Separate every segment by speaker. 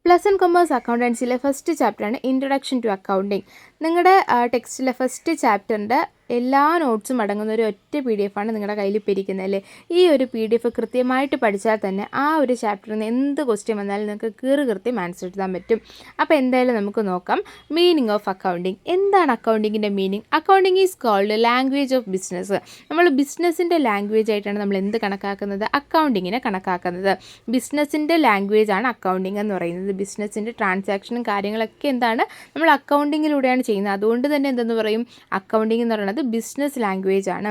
Speaker 1: Plus and commerce അക്കൗണ്ടൻസിയിലെ first ചാപ്റ്ററാണ് introduction to accounting. നിങ്ങളുടെ ടെക്സ്റ്റിലെ ഫസ്റ്റ് ചാപ്റ്ററിൻ്റെ എല്ലാ നോട്ട്സും അടങ്ങുന്ന ഒരു ഒറ്റ PDF ആണ് നിങ്ങളുടെ കയ്യിൽ ഇപ്പോൾ ഇരിക്കുന്നത് അല്ലേ. ഈ ഒരു PDF കൃത്യമായിട്ട് പഠിച്ചാൽ തന്നെ ആ ഒരു ചാപ്റ്ററിൽ നിന്ന് എന്ത് ക്വസ്റ്റ്യൻ വന്നാലും നിങ്ങൾക്ക് കൃത്യം ആൻസർ എഴുതാൻ പറ്റും. അപ്പോൾ എന്തായാലും നമുക്ക് നോക്കാം. Meaning of accounting. എന്താണ് അക്കൗണ്ടിങ്ങിൻ്റെ meaning? Accounting is called language of business. നമ്മൾ ബിസിനസ്സിൻ്റെ ലാംഗ്വേജ് ആയിട്ടാണ് നമ്മൾ എന്ത് കണക്കാക്കുന്നത്? അക്കൗണ്ടിങ്ങിനെ കണക്കാക്കുന്നത്. ബിസിനസ്സിൻ്റെ ലാംഗ്വേജ് ആണ് അക്കൗണ്ടിങ് എന്ന് പറയുന്നത്. ബിസിനസ്സിൻ്റെ ട്രാൻസാക്ഷനും കാര്യങ്ങളൊക്കെ എന്താണ് നമ്മൾ അക്കൗണ്ടിങ്ങിലൂടെയാണ് ചെയ്യുന്നത്. അതുകൊണ്ട് തന്നെ എന്തെന്ന് പറയും? അക്കൗണ്ടിങ് എന്ന് പറയുന്നത് ബിസിനസ് ലാംഗ്വേജ് ആണ്.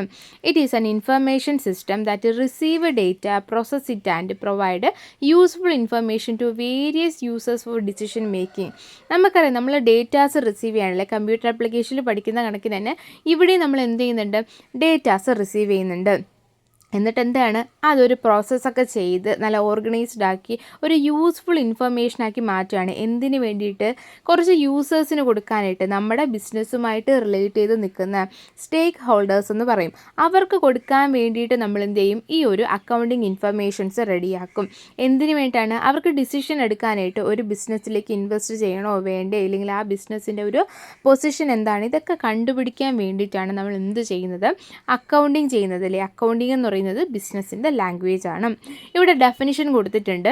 Speaker 1: It is an information system that receive data, process it and provide useful information to various users for decision making. നമുക്കറിയാം, നമ്മൾ ഡേറ്റാസ് റിസീവ് ചെയ്യാനല്ലേ കമ്പ്യൂട്ടർ ആപ്ലിക്കേഷനിൽ പഠിക്കുന്ന കണക്കിന് തന്നെ ഇവിടെ നമ്മൾ എന്ത് ചെയ്യുന്നുണ്ട്? ഡേറ്റാസ് റിസീവ് ചെയ്യുന്നുണ്ട്. എന്നിട്ട് എന്താണ്, അതൊരു പ്രോസസ്സൊക്കെ ചെയ്ത് നല്ല ഓർഗനൈസ്ഡ് ആക്കി ഒരു യൂസ്ഫുൾ ഇൻഫർമേഷനാക്കി മാറ്റുകയാണ്. എന്തിനു വേണ്ടിയിട്ട്? കുറച്ച് യൂസേഴ്സിന് കൊടുക്കാനായിട്ട്. നമ്മുടെ ബിസിനസ്സുമായിട്ട് റിലേറ്റ് ചെയ്ത് നിൽക്കുന്ന സ്റ്റേക്ക് ഹോൾഡേഴ്സ് എന്ന് പറയും. അവർക്ക് കൊടുക്കാൻ വേണ്ടിയിട്ട് നമ്മൾ എന്ത് ചെയ്യും? ഈ ഒരു അക്കൗണ്ടിങ് ഇൻഫർമേഷൻസ് റെഡിയാക്കും. എന്തിനു വേണ്ടിയിട്ടാണ്? അവർക്ക് ഡിസിഷൻ എടുക്കാനായിട്ട്. ഒരു ബിസിനസ്സിലേക്ക് ഇൻവെസ്റ്റ് ചെയ്യണോ വേണ്ടേ, ഇല്ലെങ്കിൽ ആ ബിസിനസ്സിൻ്റെ ഒരു പൊസിഷൻ എന്താണ്, ഇതൊക്കെ കണ്ടുപിടിക്കാൻ വേണ്ടിയിട്ടാണ് നമ്മൾ എന്ത് ചെയ്യുന്നത്? അക്കൗണ്ടിങ് ചെയ്യുന്നത് അല്ലേ. അക്കൗണ്ടിങ് എന്ന് പറയുന്നത് ബിസിനസ്സിൻ്റെ ലാംഗ്വേജ് ആണ്. ഇവിടെ ഡെഫിനിഷൻ കൊടുത്തിട്ടുണ്ട്.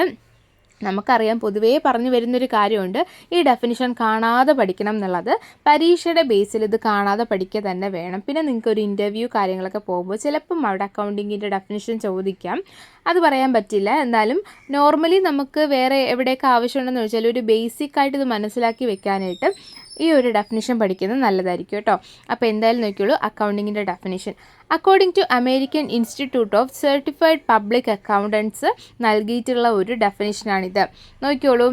Speaker 1: നമുക്കറിയാം, പൊതുവേ പറഞ്ഞു വരുന്നൊരു കാര്യമുണ്ട്, ഈ ഡെഫിനിഷൻ കാണാതെ പഠിക്കണം എന്നുള്ളത്. പരീക്ഷയുടെ ബേസിൽ ഇത് കാണാതെ പഠിക്കുക തന്നെ വേണം. പിന്നെ നിങ്ങൾക്കൊരു ഇൻ്റർവ്യൂ കാര്യങ്ങളൊക്കെ പോകുമ്പോൾ ചിലപ്പം അവിടെ അക്കൗണ്ടിങ്ങിൻ്റെ ഡെഫിനിഷൻ ചോദിക്കാം. അത് പറയാൻ പറ്റില്ല. എന്നാലും നോർമലി നമുക്ക് വേറെ എവിടെയൊക്കെ ആവശ്യമുണ്ടെന്ന് വെച്ചാൽ ഒരു ബേസിക്കായിട്ട് ഇത് മനസ്സിലാക്കി വെക്കാനായിട്ട് ഈ ഒരു ഡെഫിനിഷൻ പഠിക്കുന്നത് നല്ലതായിരിക്കും കേട്ടോ. അപ്പോൾ എന്തായാലും നോക്കിയോളൂ അക്കൗണ്ടിങ്ങിൻ്റെ definition. According to American institute of certified public accountants നൽകിയിട്ടുള്ള ഒരു ഡെഫിനിഷനാണിത്. നോക്കിയോളൂ.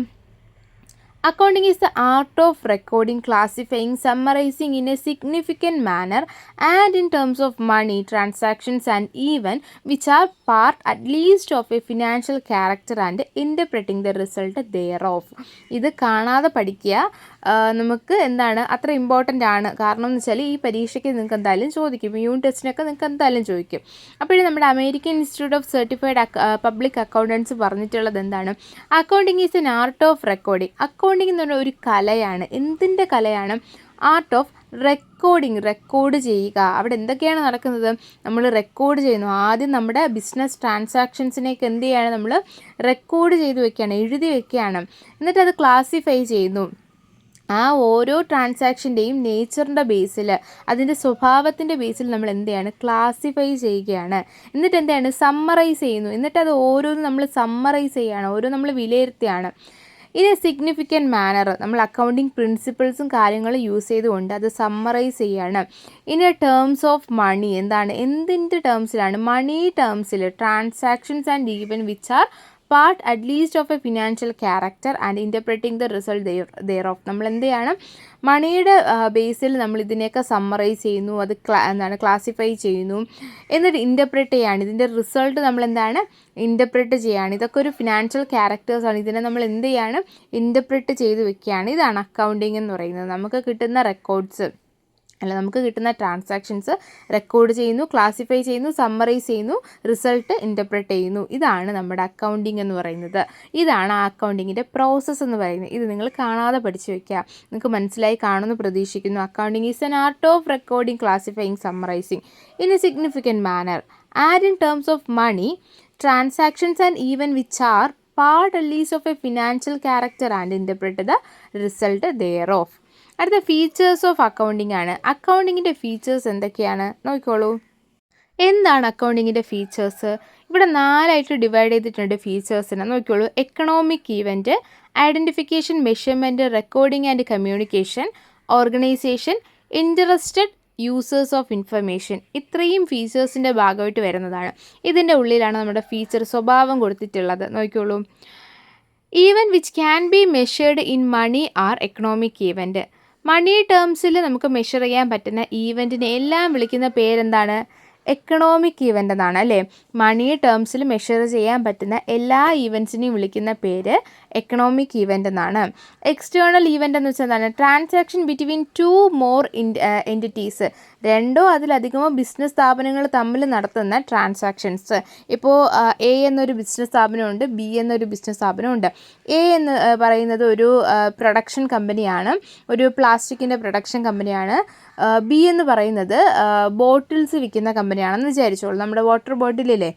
Speaker 1: Accounting is the art of recording, classifying, summarizing in a significant manner and in terms of money, transactions and events which are part at least of a financial character and interpreting the result thereof. ഇത് കാണാതെ പഠിക്കുക. നമുക്ക് എന്താണ് അത്ര important ആണ്. കാരണം എന്ന് വെച്ചാൽ ഈ പരീക്ഷയ്ക്ക് നിങ്ങൾക്ക് എന്തായാലും ചോദിക്കും. യൂണിറ്റ് ടെസ്റ്റിനൊക്കെ നിങ്ങൾക്ക് എന്തായാലും ചോദിക്കും. അപ്പോഴും നമ്മുടെ American institute of certified public accountants പറഞ്ഞിട്ടുള്ളത് എന്താണ്? Accounting is an art of recording. Accounting എന്ന് പറഞ്ഞാൽ ഒരു കലയാണ്. എന്തിൻ്റെ കലയാണ്? Art of recording. റെക്കോർഡ് ചെയ്യുക. അവിടെ എന്തൊക്കെയാണ് നടക്കുന്നത്? നമ്മൾ റെക്കോർഡ് ചെയ്യുന്നു. ആദ്യം നമ്മുടെ ബിസിനസ് ട്രാൻസാക്ഷൻസിനെയൊക്കെ എന്ത് ചെയ്യാണ്? നമ്മൾ റെക്കോർഡ് ചെയ്ത് വെക്കുകയാണ്, എഴുതി വെക്കുകയാണ്. എന്നിട്ട് അത് ക്ലാസിഫൈ ചെയ്യുന്നു. ആ ഓരോ ട്രാൻസാക്ഷൻ്റെയും നേച്ചറിൻ്റെ ബേസിൽ, അതിൻ്റെ സ്വഭാവത്തിൻ്റെ ബേസിൽ നമ്മൾ എന്ത് ചെയ്യാണ്? ക്ലാസിഫൈ ചെയ്യുകയാണ്. എന്നിട്ട് എന്താണ്? സമ്മറൈസ് ചെയ്യുന്നു. എന്നിട്ട് അത് ഓരോന്നും നമ്മൾ സമ്മറൈസ് ചെയ്യുകയാണ്, ഓരോ നമ്മൾ വിലയിരുത്തുകയാണ്. ഇൻ എ സിഗ്നിഫിക്കൻറ്റ് മാനർ നമ്മൾ അക്കൗണ്ടിങ് പ്രിൻസിപ്പിൾസും കാര്യങ്ങളും യൂസ് ചെയ്തുകൊണ്ട് അത് സമ്മറൈസ് ചെയ്യുകയാണ്. In a terms of money എന്താണ്? എന്തിൻ്റെ ടേംസിലാണ്? മണി ടേംസിൽ. Transactions and even which are part at least of a financial character and interpreting the result thereof. നമ്മൾ എന്ത് ചെയ്യണം? മണിയുടെ ബേസിൽ നമ്മൾ ഇതിനെയൊക്കെ സമ്മറൈസ് ചെയ്യുന്നു, അത് ക്ലാസിഫൈ ചെയ്യുന്നു, എന്നിട്ട് ഇൻ്റർപ്രറ്റ് ചെയ്യുകയാണ്. ഇതിൻ്റെ റിസൾട്ട് നമ്മൾ എന്താണ്? ഇൻ്റർപ്രറ്റ് ചെയ്യുകയാണ്. ഇതൊക്കെ ഒരു ഫിനാൻഷ്യൽ ക്യാരക്ടേഴ്സാണ്. ഇതിനെ നമ്മൾ എന്ത് ചെയ്യാണ്? ഇൻ്റർപ്രറ്റ് ചെയ്ത് വെക്കുകയാണ്. ഇതാണ് അക്കൗണ്ടിങ് എന്ന് പറയുന്നത്. നമുക്ക് കിട്ടുന്ന റെക്കോർഡ്സ് നമുക്ക് കിട്ടുന്ന ട്രാൻസാക്ഷൻസ് റെക്കോർഡ് ചെയ്യുന്നു, ക്ലാസിഫൈ ചെയ്യുന്നു, സമ്മറൈസ് ചെയ്യുന്നു, റിസൾട്ട് ഇൻ്റർപ്രറ്റ് ചെയ്യുന്നു. ഇതാണ് നമ്മുടെ അക്കൗണ്ടിങ് എന്ന് പറയുന്നത്. ഇതാണ് ആ അക്കൗണ്ടിങ്ങിൻ്റെ പ്രോസസ്സ് എന്ന് പറയുന്നത്. ഇത് നിങ്ങൾ കാണാതെ പഠിച്ചു വയ്ക്കുക. നിങ്ങൾക്ക് മനസ്സിലായി കാണുമെന്ന് പ്രതീക്ഷിക്കുന്നു. Accounting is an art of recording, classifying, summarising in a significant manner and in terms of money, transactions and even which are part at least of a financial character and interpret the result thereof. അടുത്ത features of accounting ആണ്. അക്കൗണ്ടിങ്ങിൻ്റെ features എന്തൊക്കെയാണ്? നോക്കിക്കോളൂ. എന്താണ് അക്കൗണ്ടിങ്ങിൻ്റെ features? ഇവിടെ 4ആയിട്ട് divide ചെയ്തിട്ടുണ്ട് ഫീച്ചേഴ്സിനെ. നോക്കിക്കോളൂ. Economic event, identification, measurement, recording and communication, organisation, interested users of information. ഇത്രയും ഫീച്ചേഴ്സിൻ്റെ ഭാഗമായിട്ട് വരുന്നതാണ്. ഇതിൻ്റെ ഉള്ളിലാണ് നമ്മുടെ ഫീച്ചർ സ്വഭാവം കൊടുത്തിട്ടുള്ളത്. നോക്കിക്കോളൂ. ഈവൻ which can be measured in money or economic event. Money ടേംസിൽ നമുക്ക് മെഷർ ചെയ്യാൻ പറ്റുന്ന ഈവൻറ്റിനെ എല്ലാം വിളിക്കുന്ന പേരെന്താണ്? എക്കണോമിക് ഈവൻ്റ് എന്നാണ് അല്ലേ. മണി ടേംസിൽ മെഷർ ചെയ്യാൻ പറ്റുന്ന എല്ലാ ഈവൻസിനെയും വിളിക്കുന്ന പേര് എക്കണോമിക് ഈവൻ്റ് എന്നാണ്. എക്സ്റ്റേണൽ ഈവൻ്റ് എന്ന് വെച്ചാൽ എന്താണ്? ട്രാൻസാക്ഷൻ ബിറ്റ്വീൻ 2 more എൻറ്റിറ്റീസ്, രണ്ടോ അതിലധികമോ ബിസിനസ് സ്ഥാപനങ്ങൾ തമ്മിൽ നടത്തുന്ന ട്രാൻസാക്ഷൻസ്. ഇപ്പോൾ എ എന്നൊരു ബിസിനസ് സ്ഥാപനമുണ്ട്, ബി എന്നൊരു ബിസിനസ് സ്ഥാപനമുണ്ട്. എ എന്ന് പറയുന്നത് ഒരു പ്രൊഡക്ഷൻ കമ്പനിയാണ്, ഒരു പ്ലാസ്റ്റിക്കിൻ്റെ പ്രൊഡക്ഷൻ കമ്പനിയാണ്. ബി എന്ന് പറയുന്നത് ബോട്ടിൽസ് വിൽക്കുന്ന കമ്പനിയാണെന്ന് വിചാരിച്ചോളൂ. നമ്മുടെ വാട്ടർ ബോട്ടിലില്ലേ,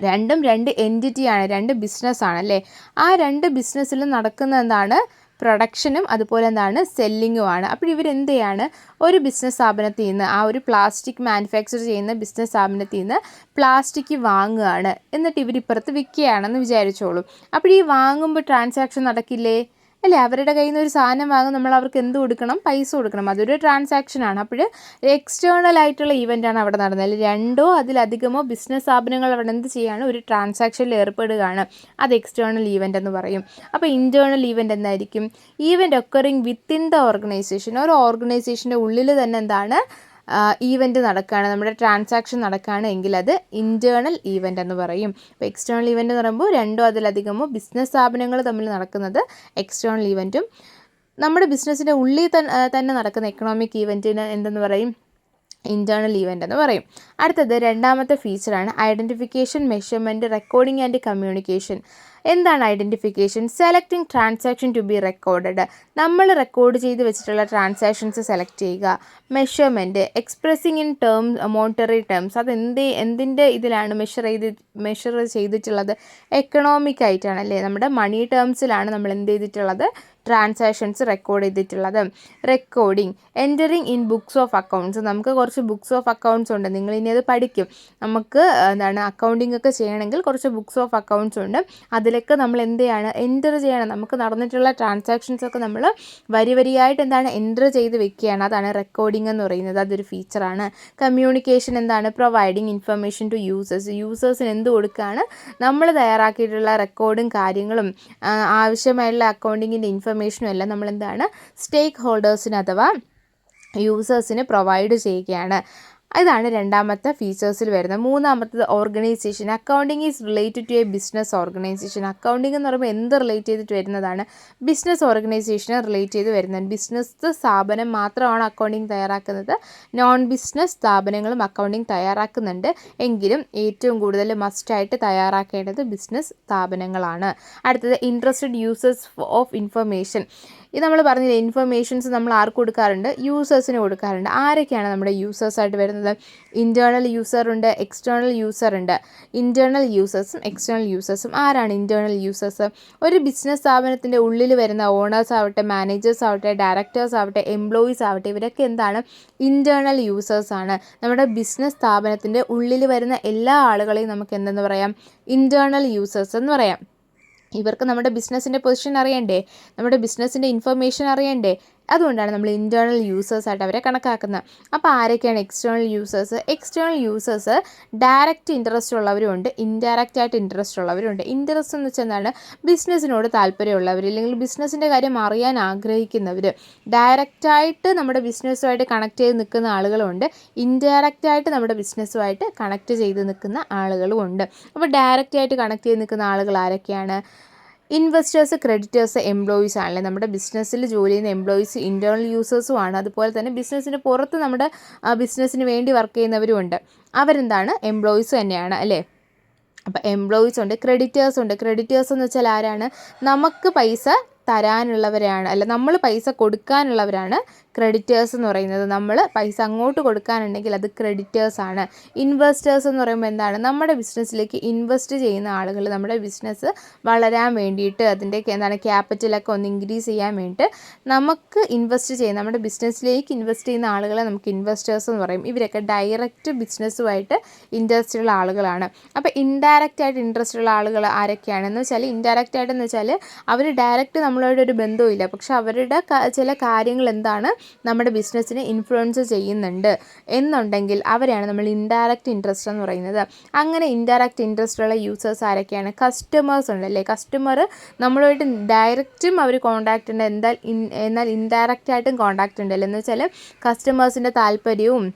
Speaker 1: രണ്ടും രണ്ട് എൻറ്റിറ്റിയാണ്, രണ്ട് ബിസിനസ്സാണ് അല്ലേ. ആ രണ്ട് ബിസിനസ്സിലും നടക്കുന്ന എന്താണ്? പ്രൊഡക്ഷനും അതുപോലെ എന്താണ്? സെല്ലിങ്ങുമാണ്. അപ്പോൾ ഇവരെന്ത് ചെയ്യാണ്? ഒരു ബിസിനസ് സ്ഥാപനത്തിൽ നിന്ന്, ആ ഒരു പ്ലാസ്റ്റിക് മാനുഫാക്ചർ ചെയ്യുന്ന ബിസിനസ് സ്ഥാപനത്തിൽ നിന്ന് പ്ലാസ്റ്റിക് വാങ്ങുകയാണ്, എന്നിട്ട് ഇവരിപ്പുറത്ത് വിൽക്കുകയാണെന്ന് വിചാരിച്ചോളൂ. അപ്പോൾ ഈ വാങ്ങുമ്പോൾ ട്രാൻസാക്ഷൻ നടക്കില്ലേ അല്ലേ? അവരുടെ കയ്യിൽ നിന്ന് ഒരു സാധനം വാങ്ങും, നമ്മൾ അവർക്ക് എന്ത് കൊടുക്കണം? പൈസ കൊടുക്കണം. അതൊരു ട്രാൻസാക്ഷനാണ്. അപ്പോൾ എക്സ്റ്റേണൽ ആയിട്ടുള്ള ഈവൻ്റാണ് അവിടെ നടന്നത്. രണ്ടോ അതിലധികമോ ബിസിനസ് സ്ഥാപനങ്ങൾ അവിടെ എന്ത് ചെയ്യുകയാണ്? ഒരു ട്രാൻസാക്ഷനിൽ ഏർപ്പെടുകയാണ്. അത് എക്സ്റ്റേണൽ ഈവൻ്റ് എന്ന് പറയും. അപ്പോൾ ഇൻറ്റേർണൽ ഈവൻ്റ് എന്തായിരിക്കും? Event occurring within the organisation. ഒരു ഓർഗനൈസേഷൻ്റെ ഉള്ളിൽ തന്നെ എന്താണ്? ഈവൻ്റ് നടക്കുകയാണ്, നമ്മുടെ ട്രാൻസാക്ഷൻ നടക്കുകയാണ് എങ്കിൽ അത് ഇൻറ്റേർണൽ ഈവൻ്റ് എന്ന് പറയും. അപ്പോൾ എക്സ്റ്റേണൽ ഈവൻ്റ് എന്ന് പറയുമ്പോൾ രണ്ടോ അതിലധികമോ ബിസിനസ് സ്ഥാപനങ്ങൾ തമ്മിൽ നടക്കുന്നത് എക്സ്റ്റേണൽ ഈവൻറ്റും, നമ്മുടെ ബിസിനസ്സിൻ്റെ ഉള്ളിൽ തന്നെ നടക്കുന്ന എക്കണോമിക് ഈവൻറ്റിന് എന്തെന്ന് പറയും? ഇൻറ്റേർണൽ ഈവൻ്റ് എന്ന് പറയും. അടുത്തത് രണ്ടാമത്തെ ഫീച്ചറാണ് identification, measurement, recording and communication. എന്താണ് identification? Selecting transaction to be recorded. നമ്മൾ റെക്കോർഡ് ചെയ്ത് വെച്ചിട്ടുള്ള ട്രാൻസാക്ഷൻസ് സെലക്ട് ചെയ്യുക. Measurement, expressing in monetary terms. അത് എന്തിൻ്റെ ഇതിലാണ് മെഷർ ചെയ്തിട്ടുള്ളത്? എക്കണോമിക് ആയിട്ടാണ് അല്ലേ. നമ്മുടെ മണി ടേംസിലാണ് നമ്മൾ എന്ത് ചെയ്തിട്ടുള്ളത്? ട്രാൻസാക്ഷൻസ് റെക്കോർഡ് ചെയ്തിട്ടുള്ളത്. Recording, entering in books of accounts. നമുക്ക് കുറച്ച് ബുക്സ് ഓഫ് അക്കൗണ്ട്സ് ഉണ്ട്, നിങ്ങൾ ഇനി അത് പഠിക്കും. നമുക്ക് എന്താണ് അക്കൗണ്ടിങ് ഒക്കെ ചെയ്യണമെങ്കിൽ കുറച്ച് ബുക്സ് ഓഫ് അക്കൗണ്ട്സ് ഉണ്ട്, അതിലൊക്കെ നമ്മൾ എന്ത് ചെയ്യണം? എൻറ്റർ ചെയ്യണം. നമുക്ക് നടന്നിട്ടുള്ള ട്രാൻസാക്ഷൻസ് ഒക്കെ നമ്മൾ വരിയായിട്ട് എന്താണ്? എൻറ്റർ ചെയ്ത് വെക്കുകയാണ്. അതാണ് റെക്കോർഡിംഗ് എന്ന് പറയുന്നത്. അതൊരു ഫീച്ചറാണ്. കമ്മ്യൂണിക്കേഷൻ എന്താണ്? പ്രൊവൈഡിങ് ഇൻഫർമേഷൻ ടു യൂസേഴ്സിന് എന്ത് കൊടുക്കുകയാണ്? നമ്മൾ തയ്യാറാക്കിയിട്ടുള്ള റെക്കോർഡും കാര്യങ്ങളും ആവശ്യമായുള്ള അക്കൗണ്ടിങ്ങിൻ്റെ ഇൻഫർമേഷനും എല്ലാം നമ്മൾ എന്താണ്? സ്റ്റേക്ക് ഹോൾഡേഴ്സിന് അഥവാ യൂസേഴ്സിന് പ്രൊവൈഡ് ചെയ്യുകയാണ്. ഇതാണ് രണ്ടാമത്തെ ഫീച്ചേഴ്സിൽ വരുന്നത്. മൂന്നാമത്തത് organisation. Accounting is related to a business organisation. Accounting എന്ന് പറയുമ്പോൾ എന്ത് റിലേറ്റ് ചെയ്തിട്ട് വരുന്നതാണ്? ബിസിനസ് ഓർഗനൈസേഷനെ റിലേറ്റ് ചെയ്ത് വരുന്നത്. ബിസിനസ് സ്ഥാപനം മാത്രമാണ് അക്കൗണ്ടിങ് തയ്യാറാക്കുന്നത്, നോൺ ബിസിനസ് സ്ഥാപനങ്ങളും അക്കൗണ്ടിങ് തയ്യാറാക്കുന്നുണ്ട്. എങ്കിലും ഏറ്റവും കൂടുതൽ മസ്റ്റായിട്ട് തയ്യാറാക്കേണ്ടത് ബിസിനസ് സ്ഥാപനങ്ങളാണ്. അടുത്തത് ഇൻട്രസ്റ്റഡ് യൂസേഴ്സ് ഓഫ് ഇൻഫർമേഷൻ. ഇത് നമ്മൾ പറഞ്ഞില്ലേ, ഇൻഫർമേഷൻസ് നമ്മൾ ആർക്ക് കൊടുക്കാറുണ്ട്? യൂസേഴ്സിന് കൊടുക്കാറുണ്ട്. ആരൊക്കെയാണ് നമ്മുടെ യൂസേഴ്സായിട്ട് വരുന്നത്? ഇൻറ്റേർണൽ യൂസറുണ്ട്, എക്സ്റ്റേണൽ യൂസറുണ്ട്. ഇൻറ്റേർണൽ യൂസേഴ്സും എക്സ്റ്റേണൽ യൂസേഴ്സും. ആരാണ് ഇൻറ്റേർണൽ യൂസേഴ്സ്? ഒരു ബിസിനസ് സ്ഥാപനത്തിൻ്റെ ഉള്ളിൽ വരുന്ന ഓണേഴ്സ് ആവട്ടെ, മാനേജേഴ്സ് ആവട്ടെ, ഡയറക്ടേഴ്സ് ആവട്ടെ, എംപ്ലോയീസ് ആവട്ടെ, ഇവരൊക്കെ എന്താണ്? ഇൻറ്റേർണൽ യൂസേഴ്സാണ്. നമ്മുടെ ബിസിനസ് സ്ഥാപനത്തിൻ്റെ ഉള്ളിൽ വരുന്ന എല്ലാ ആളുകളെയും നമുക്ക് എന്തെന്ന് പറയാം? ഇൻറ്റേർണൽ യൂസേഴ്സ് എന്ന് പറയാം. ഇവർക്ക് നമ്മുടെ ബിസിനസ്സിൻ്റെ പൊസിഷൻ അറിയണ്ടേ, നമ്മുടെ ബിസിനസ്സിൻ്റെ ഇൻഫർമേഷൻ അറിയണ്ടേ, അതുകൊണ്ടാണ് നമ്മൾ ഇൻറ്റേർണൽ യൂസേഴ്സായിട്ട് അവരെ കണക്കാക്കുന്നത്. അപ്പോൾ ആരൊക്കെയാണ് external users? External users direct interest ഉള്ളവരുമുണ്ട്, ഇൻഡയറക്റ്റ് ആയിട്ട് ഇൻട്രസ്റ്റ് ഉള്ളവരുണ്ട്. ഇൻട്രസ്റ്റ് എന്ന് വെച്ചാൽ എന്താണ്? ബിസിനസ്സിനോട് താല്പര്യമുള്ളവർ, അല്ലെങ്കിൽ ബിസിനസ്സിൻ്റെ കാര്യം അറിയാൻ ആഗ്രഹിക്കുന്നവർ. ഡയറക്റ്റായിട്ട് നമ്മുടെ ബിസിനസ്സുമായിട്ട് കണക്ട് ചെയ്ത് നിൽക്കുന്ന ആളുകളുണ്ട്, ഇൻഡയറക്റ്റായിട്ട് നമ്മുടെ ബിസിനസ്സുമായിട്ട് കണക്ട് ചെയ്ത് നിൽക്കുന്ന ആളുകളുമുണ്ട്. അപ്പോൾ ഡയറക്റ്റായിട്ട് കണക്ട് ചെയ്ത് നിൽക്കുന്ന ആളുകൾ ആരൊക്കെയാണ്? ഇൻവെസ്റ്റേഴ്സ്, ക്രെഡിറ്റേഴ്സ്, എംപ്ലോയീസ് ആണല്ലേ. നമ്മുടെ ബിസിനസ്സിൽ ജോലി ചെയ്യുന്ന എംപ്ലോയീസ് ഇൻറ്റേർണൽ യൂസേഴ്സുമാണ്. അതുപോലെ തന്നെ ബിസിനസ്സിന് പുറത്ത് നമ്മുടെ ബിസിനസ്സിന് വേണ്ടി വർക്ക് ചെയ്യുന്നവരുമുണ്ട്. അവരെന്താണ്? എംപ്ലോയീസ് തന്നെയാണ് അല്ലേ. അപ്പോൾ എംപ്ലോയീസ് ഉണ്ട്, ക്രെഡിറ്റേഴ്സ് ഉണ്ട്. ക്രെഡിറ്റേഴ്സ് എന്ന് വെച്ചാൽ ആരാണ്? നമുക്ക് പൈസ തരാനുള്ളവരാണ്, അല്ല നമ്മൾ പൈസ കൊടുക്കാനുള്ളവരാണ് ക്രെഡിറ്റേഴ്സ് എന്ന് പറയുന്നത്. നമ്മൾ പൈസ അങ്ങോട്ട് കൊടുക്കാനുണ്ടെങ്കിൽ അത് ക്രെഡിറ്റേഴ്സാണ്. ഇൻവെസ്റ്റേഴ്സ് എന്ന് പറയുമ്പോൾ എന്താണ്? നമ്മുടെ ബിസിനസ്സിലേക്ക് ഇൻവെസ്റ്റ് ചെയ്യുന്ന ആളുകൾ, നമ്മുടെ ബിസിനസ് വളരാൻ വേണ്ടിയിട്ട് അതിൻ്റെ എന്താണ് ക്യാപിറ്റലൊക്കെ ഒന്ന് ഇൻക്രീസ് ചെയ്യാൻ വേണ്ടിയിട്ട് നമുക്ക് ഇൻവെസ്റ്റ് ചെയ്യുന്ന, നമ്മുടെ ബിസിനസ്സിലേക്ക് ഇൻവെസ്റ്റ് ചെയ്യുന്ന ആളുകളെ നമുക്ക് ഇൻവെസ്റ്റേഴ്സ് എന്ന് പറയും. ഇവരൊക്കെ ഡയറക്റ്റ് ബിസിനസ്സുമായിട്ട് ഇൻട്രസ്റ്റ് ഉള്ള ആളുകളാണ്. അപ്പോൾ ഇൻഡയറക്റ്റ് ആയിട്ട് ഇൻട്രസ്റ്റ് ഉള്ള ആളുകൾ ആരൊക്കെയാണെന്ന് വെച്ചാൽ, ഇൻഡയറക്റ്റ് ആയിട്ടെന്ന് വെച്ചാൽ അവർ ഡയറക്റ്റ് നമ്മളോട് ഒരു ബന്ധവുമില്ല, പക്ഷെ അവരുടെ ചില കാര്യങ്ങൾ എന്താണ് നമ്മുടെ ബിസിനസ്സിനെ ഇൻഫ്ലുവൻസ് ചെയ്യുന്നുണ്ട് എന്നുണ്ടെങ്കിൽ അവരെയാണ് നമ്മൾ ഇൻഡയറക്റ്റ് ഇൻട്രസ്റ്റ് എന്ന് പറയുന്നത്. അങ്ങനെ ഇൻഡയറക്റ്റ് ഇൻട്രസ്റ്റ് ഉള്ള യൂസേഴ്സ് ആരൊക്കെയാണ്? കസ്റ്റമേഴ്സ് ഉണ്ടല്ലേ. കസ്റ്റമർ നമ്മളുമായിട്ട് ഡയറക്റ്റും അവർ കോൺടാക്റ്റ് ഉണ്ട്, എന്നാൽ ഇൻഡയറക്റ്റ് ആയിട്ടും കോൺടാക്റ്റ് ഉണ്ടല്ലോ. എന്ന് വെച്ചാൽ കസ്റ്റമേഴ്സിൻ്റെ താല്പര്യവും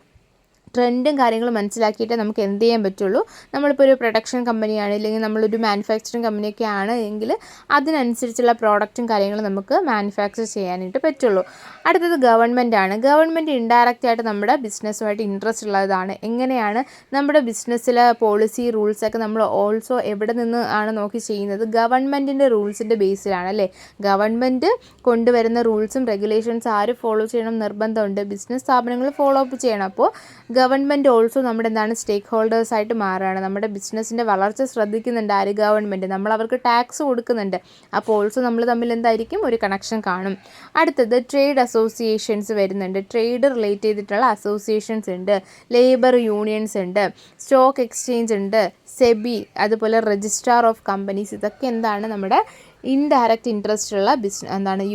Speaker 1: ട്രെൻഡും കാര്യങ്ങളും മനസ്സിലാക്കിയിട്ട് നമുക്ക് എന്ത് ചെയ്യാൻ പറ്റുള്ളൂ. നമ്മളിപ്പോൾ ഒരു പ്രൊഡക്ഷൻ കമ്പനിയാണ്, ഇല്ലെങ്കിൽ നമ്മളൊരു മാനുഫാക്ചറിങ് കമ്പനിയൊക്കെ ആണ് എങ്കിൽ അതിനനുസരിച്ചുള്ള പ്രോഡക്റ്റും കാര്യങ്ങളും നമുക്ക് മാനുഫാക്ചർ ചെയ്യാനായിട്ട് പറ്റുള്ളൂ. അടുത്തത് ഗവൺമെൻറ് ആണ്. ഗവൺമെൻറ് ഇൻഡയറക്റ്റ് ആയിട്ട് നമ്മുടെ ബിസിനസ്സുമായിട്ട് ഇൻട്രസ്റ്റ് ഉള്ളതാണ്. എങ്ങനെയാണ് നമ്മുടെ ബിസിനസ്സിലെ പോളിസി റൂൾസൊക്കെ നമ്മൾ ഓൾസോ എവിടെ നിന്ന് ആണ് നോക്കി ചെയ്യുന്നത്? ഗവൺമെൻറ്റിൻ്റെ റൂൾസിൻ്റെ ബേസിലാണ് അല്ലേ. ഗവൺമെൻറ് കൊണ്ടുവരുന്ന റൂൾസും റെഗുലേഷൻസ് ആര് ഫോളോ ചെയ്യണം നിർബന്ധമുണ്ട്? ബിസിനസ് സ്ഥാപനങ്ങൾ ഫോളോ അപ്പ് ചെയ്യണം. അപ്പോൾ ഗവൺമെൻറ് ഓൾസോ നമ്മുടെ എന്താണ് സ്റ്റേക്ക് ഹോൾഡേഴ്സായിട്ട് മാറുകയാണ്. നമ്മുടെ ബിസിനസ്സിൻ്റെ വളർച്ച ശ്രദ്ധിക്കുന്നുണ്ട് ആര്? ഗവൺമെൻറ്. നമ്മൾ അവർക്ക് ടാക്സ് കൊടുക്കുന്നുണ്ട്. അപ്പോൾ ഓൾസോ നമ്മൾ തമ്മിൽ എന്തായിരിക്കും? ഒരു കണക്ഷൻ കാണും. അടുത്തത് ട്രേഡ് അസോസിയേഷൻസ് വരുന്നുണ്ട്. ട്രേഡ് റിലേറ്റ് ചെയ്തിട്ടുള്ള അസോസിയേഷൻസ് ഉണ്ട്, ലേബർ യൂണിയൻസ് ഉണ്ട്, സ്റ്റോക്ക് എക്സ്ചേഞ്ച് ഉണ്ട്, സെബി, അതുപോലെ രജിസ്ട്രാർ ഓഫ് കമ്പനീസ്. ഇതൊക്കെ എന്താണ്? നമ്മുടെ ഇൻഡയറക്റ്റ് ഇൻട്രസ്റ്റ് ഉള്ള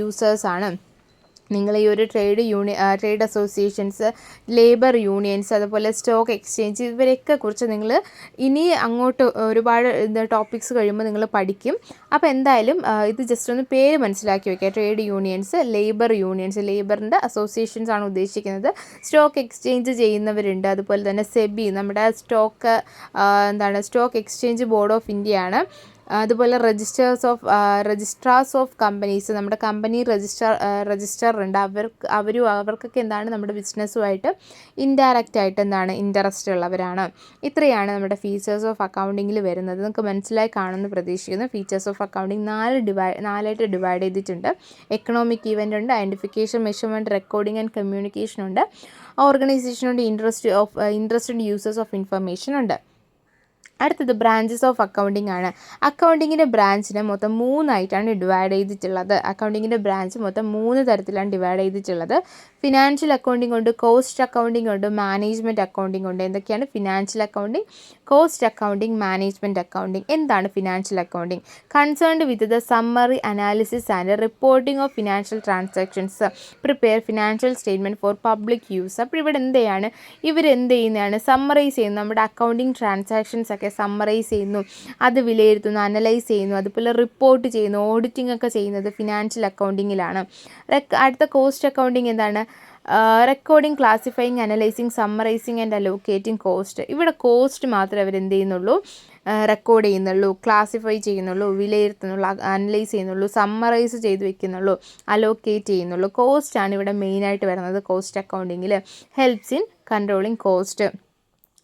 Speaker 1: യൂസേഴ്സാണ്. നിങ്ങൾ ഈ ഒരു ട്രേഡ് അസോസിയേഷൻസ്, ലേബർ യൂണിയൻസ്, അതുപോലെ സ്റ്റോക്ക് എക്സ്ചേഞ്ച്, ഇവരെയൊക്കെ കുറിച്ച് നിങ്ങൾ ഇനി അങ്ങോട്ട് ഒരുപാട് ടോപ്പിക്സ് കഴിയുമ്പോൾ നിങ്ങൾ പഠിക്കും. അപ്പോൾ എന്തായാലും ഇത് ജസ്റ്റ് ഒന്ന് പേര് മനസ്സിലാക്കി വയ്ക്കുക. ട്രേഡ് യൂണിയൻസ്, ലേബർ യൂണിയൻസ്, ലേബറിൻ്റെ അസോസിയേഷൻസ് ആണ് ഉദ്ദേശിക്കുന്നത്. സ്റ്റോക്ക് എക്സ്ചേഞ്ച് ചെയ്യുന്നവരുണ്ട്. അതുപോലെ തന്നെ സെബി, നമ്മുടെ stock exchange board of India ആണ്. അതുപോലെ രജിസ്ട്രാർസ് ഓഫ് കമ്പനീസ്, നമ്മുടെ കമ്പനി രജിസ്റ്റർ ഉണ്ട്. അവർക്കൊക്കെ എന്താണ്? നമ്മുടെ ബിസിനസ്സുമായിട്ട് ഇൻഡയറക്റ്റ് ആയിട്ട് എന്താണ്? ഇൻട്രസ്റ്റ് ഉള്ളവരാണ്. ഇത്രയാണ് നമ്മുടെ ഫീച്ചേഴ്സ് ഓഫ് അക്കൗണ്ടിങ്ങിൽ വരുന്നത്. നിങ്ങൾക്ക് മനസ്സിലായി കാണുമെന്ന് പ്രതീക്ഷിക്കുന്നു. ഫീച്ചേഴ്സ് ഓഫ് അക്കൗണ്ടിങ് നാലായിട്ട് ഡിവൈഡ് ചെയ്തിട്ടുണ്ട്. എക്കണോമിക് ഇവൻ്റ് ഉണ്ട്, identification, measurement, recording and communication ഉണ്ട്, ഓർഗനൈസേഷൻ ഉണ്ട്, ഇൻട്രസ്റ്റഡ് യൂസേഴ്സ് ഓഫ് ഇൻഫർമേഷൻ ഉണ്ട്. അടുത്തത് ബ്രാഞ്ചസ് ഓഫ് അക്കൗണ്ടിങ് ആണ്. അക്കൗണ്ടിങ്ങിൻ്റെ ബ്രാഞ്ചിനെ മൊത്തം 3ആയിട്ടാണ് ഡിവൈഡ് ചെയ്തിട്ടുള്ളത്. അക്കൗണ്ടിങ്ങിൻ്റെ ബ്രാഞ്ച് മൊത്തം 3 തരത്തിലാണ് ഡിവൈഡ് ചെയ്തിട്ടുള്ളത്. ഫിനാൻഷ്യൽ അക്കൗണ്ടിങ് ഉണ്ട്, കോസ്റ്റ് അക്കൗണ്ടിങ് ഉണ്ട്, മാനേജ്മെൻറ്റ് അക്കൗണ്ടിങ് ഉണ്ട്. എന്തൊക്കെയാണ്? Financial accounting, cost accounting, management accounting. എന്താണ് financial accounting? Concerned with the summary analysis and reporting of financial transactions, prepare financial statement for public use. അപ്പോൾ ഇവിടെ ഇവരെന്ത് ചെയ്യുന്നതാണ്? സമ്മറൈസ് ചെയ്യുന്നു. നമ്മുടെ അക്കൗണ്ടിങ് ട്രാൻസാക്ഷൻസ് ഒക്കെ സമ്മറൈസ് ചെയ്യുന്നു, അത് വിലയിരുത്തുന്നു, അനലൈസ് ചെയ്യുന്നു, അതുപോലെ റിപ്പോർട്ട് ചെയ്യുന്നു, ഓഡിറ്റിംഗ് ഒക്കെ ചെയ്യുന്നത് ഫിനാൻഷ്യൽ അക്കൗണ്ടിങ്ങിലാണ്. അടുത്ത കോസ്റ്റ് അക്കൗണ്ടിങ് എന്താണ്? Recording, classifying, analysing, summarising and allocating cost. ഇവിടെ കോസ്റ്റ് മാത്രമേ അവരെന്ത് ചെയ്യുന്നുള്ളൂ? റെക്കോർഡ് ചെയ്യുന്നുള്ളൂ, ക്ലാസിഫൈ ചെയ്യുന്നുള്ളൂ, വിലയിരുത്തുന്നുള്ളൂ, അനലൈസ് ചെയ്യുന്നുള്ളൂ, സമ്മറൈസ് ചെയ്ത് വെക്കുന്നുള്ളൂ, അലോക്കേറ്റ് ചെയ്യുന്നുള്ളൂ. കോസ്റ്റാണ് ഇവിടെ മെയിനായിട്ട് വരുന്നത്. കോസ്റ്റ് അക്കൗണ്ടിങ്ങിൽ ഹെൽപ്സ് ഇൻ കൺട്രോളിങ് കോസ്റ്റ്.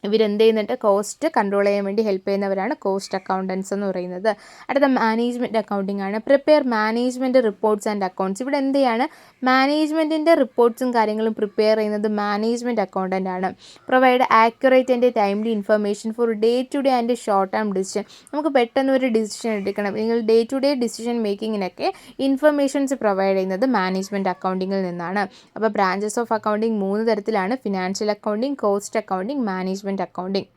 Speaker 1: ഇവരെന്ത് ചെയ്യുന്നുണ്ട്? കോസ്റ്റ് കൺട്രോൾ ചെയ്യാൻ വേണ്ടി ഹെൽപ്പ് ചെയ്യുന്നവരാണ് കോസ്റ്റ് അക്കൗണ്ടൻസ് എന്ന് പറയുന്നത്. അടുത്ത മാനേജ്മെൻറ്റ് അക്കൗണ്ടിങ് ആണ്. Prepare management reports and accounts. ഇവിടെ എന്ത് ചെയ്യാണ്? മാനേജ്മെൻറ്റിൻ്റെ റിപ്പോർട്ട്സും കാര്യങ്ങളും പ്രിപ്പയർ ചെയ്യുന്നത് മാനേജ്മെൻറ്റ് അക്കൗണ്ടൻ്റ് ആണ്. Provide accurate and timely information for day to day and short term decision. നമുക്ക് പെട്ടെന്ന് ഒരു ഡിസിഷൻ എടുക്കണം, നിങ്ങൾ ഡേ ടു ഡേ ഡിസിഷൻ മേക്കിങ്ങിനൊക്കെ ഇൻഫർമേഷൻസ് പ്രൊവൈഡ് ചെയ്യുന്നത് മാനേജ്മെൻറ്റ് അക്കൗണ്ടിങ്ങിൽ നിന്നാണ്. അപ്പോൾ ബ്രാഞ്ചസ് ഓഫ് അക്കൗണ്ടിങ് 3 തരത്തിലാണ്: financial accounting, cost accounting, management accounting.